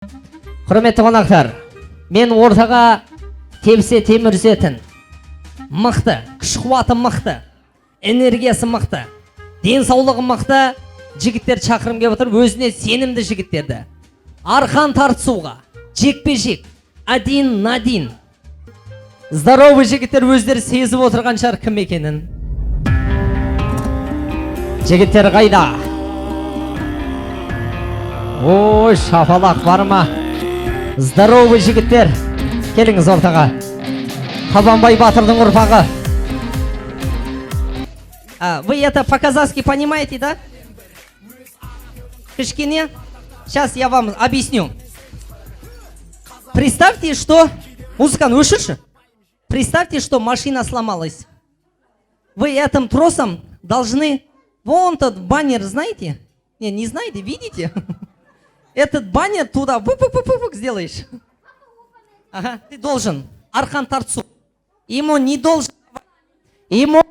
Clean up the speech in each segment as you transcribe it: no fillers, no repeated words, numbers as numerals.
Құрметті қонақтар, мен ортаға тепсе темір үзетін, мықты, күш қуаты мықты, энергиясы мықты, денсаулығы мықты жігіттер шақырым келіп отыр, өзіне сенімді жігіттерді. Арқан тартысуға, жекпе-жек, один на один. Здоровый жігіттер өздері сезіп отырған шығар кім екенін. Жігіттер қайда? Ой, шапалақ бар ма? Здоровый жігіттер, келіңіз ортаға. Қабанбай батырдың ұрпағы. Вы это по-казахски понимаете, да? Кішкене? Сейчас я вам объясню. Представьте, что... Музыкант, услышишь? Представьте, что машина сломалась. Вы этим тросом должны... Вон тот баннер, знаете? Не знаете, видите? Этот баннер туда сделаешь. Ага, ты должен. Арқан тартсу. Ему не должен... Ему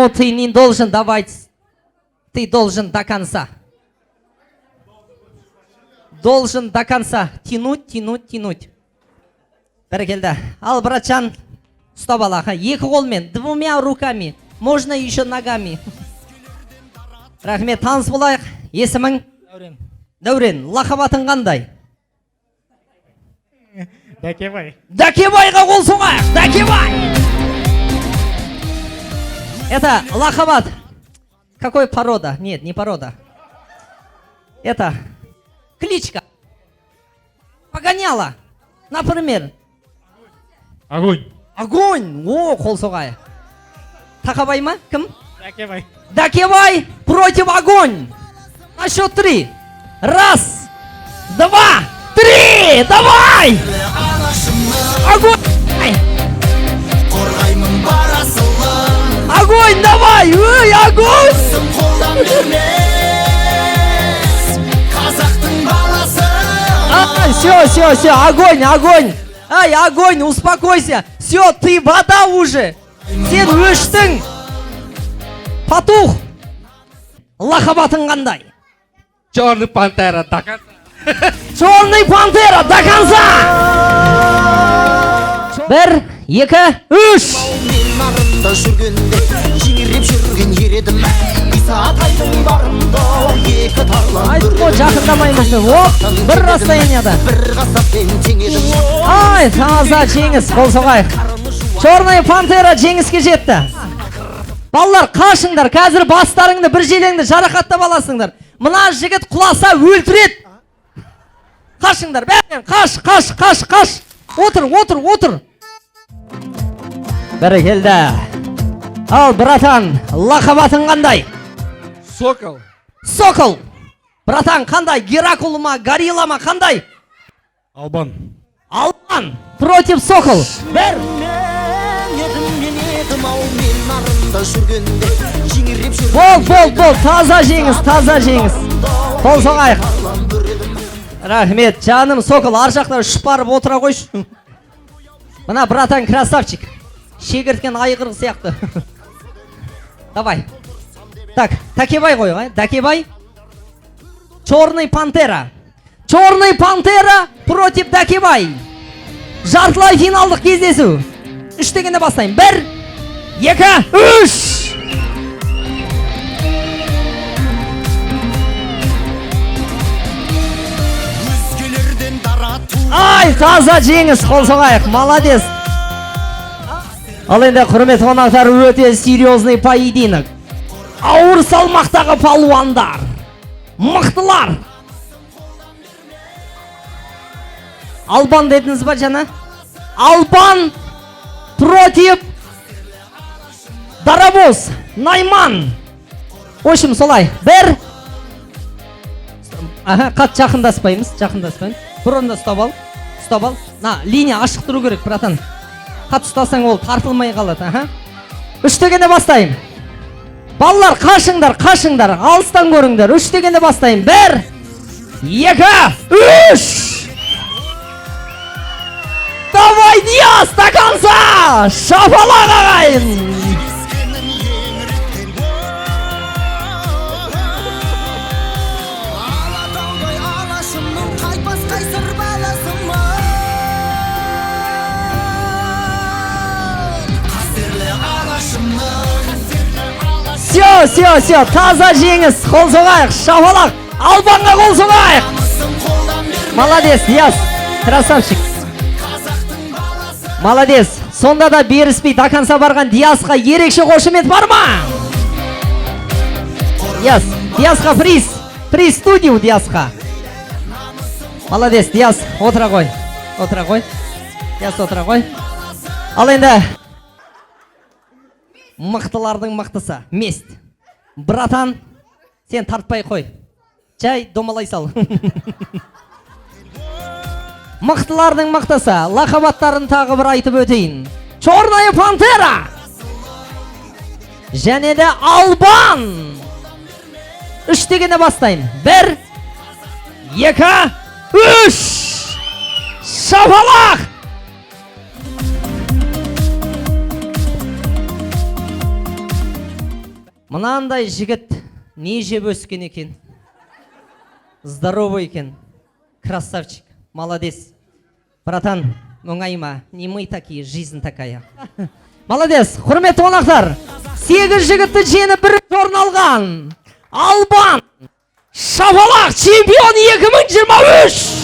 ты не должен давать. Ты должен до конца. Должен до конца. Тянуть. Бәрекелді. Ал, братчан, ұстап алаға. Екі қолмен, двумя руками. Можно еще ногами. Рахмет, таныс болайық. Есімің? Дәурен. Лақабатың қандай? Дәкебай. Дәкебайға қол соғайық. Дәкебай! Это лақабат. Какой порода? Нет, не порода. Это кличка. Погоняла. Например. Огонь. Огонь. О, қол соғайық. Тақабай ма? Кім? Дәкебай. Дәкебай против огонь. На счет 3. Раз, два, три. Давай! Огонь! Огонь, давай! Ой, огонь! Все, огонь! Ай, огонь, успокойся! Все, ты вода уже! Сен өштің! Патух! Лақабатың қандай? Черный пантера до конца. Черный пантера до конца! 1, 2, 3! Айтқо, жақындамаймыз. Оп, бір расстоянияда. Ай, таза жеңіс, қол соғайық. Черный пантера жеңіске жетті. Балалар, қашыңдар, қазір бастарыңды, бір желеңді жарақаттап аласыңдар. Мына жігіт құласа өлтіреді. Қашыңдар, бәрінен, қаш. Отыр. Бәрекелді. Ал, братан, лақабатың қандай? Сокол. Братан, қандай? Геракул ма, горилла ма, қандай? Албан. Против сокол. Бәр. Бол. Таза жеңіс. Қол соғайық. Рахмет, жаным сокол, ар жақта ұшып барып отыра қойшы. Мына братан красавчик. Шегірткен айғыр сияқты. Давай. Так, Дәкебай қой, Дәкебай. Черный пантера против Дәкебай. Жартылай финалдық кездесу. 3 дегенде бастайым. 1, 2, 3. Ай, таза жеңіс, қол соғайық. Молодец. Ал енді құрметті қонақтар, өте серьезный поединок. Ауыр салмақтағы палуандар. Мықтылар. Албан дедіңіз ба жана? Албан против Дарабоз, Найман. В общем, солай. 1. Қат жақындаспаймыз. Бұрында ұстап ал. На, линия ашық тұру керек, братан. Қат ұстасаң ол тартылмай қалады. 3 дегенде бастайым. Балалар, қашыңдар. Алыстан көріңдер. 3 дегенде бастайым. 1, 2, 3. Давай, Диас, до конца! Шапалақ ағайын! все, таза жеңіс, қол соғайық, шапалақ, Албанға қол соғайық. Молодец, Диас, красавчик. Молодец, сонда да беріспей даканса барған Диасқа ерекше қошемет бар ма? Диасқа приз студию Диасқа. Молодец, Диас, отыра қой. Диас, отыра қой. Ал енді мықтылардың мықтысы, Мест. Братан, сен тартпай қой. Жай домалай сал. Мықтылардың мықтысы, лақабаттарын тағы бір айтып өтейін. Черная пантера. Және де Албан. 3 дегенде бастайын. 1, 2, 3. Шапалақ. Мынандай жігіт не жеп өскен екен? Здоровый екен. Красавчик. Молодец. Братан, оңайма. Не мы такие, жизнь такая. Молодец. Құрметті қонақтар. 8 жігітті жеңіп бірінші орын алған Албан. Шапалақ чемпион 2023.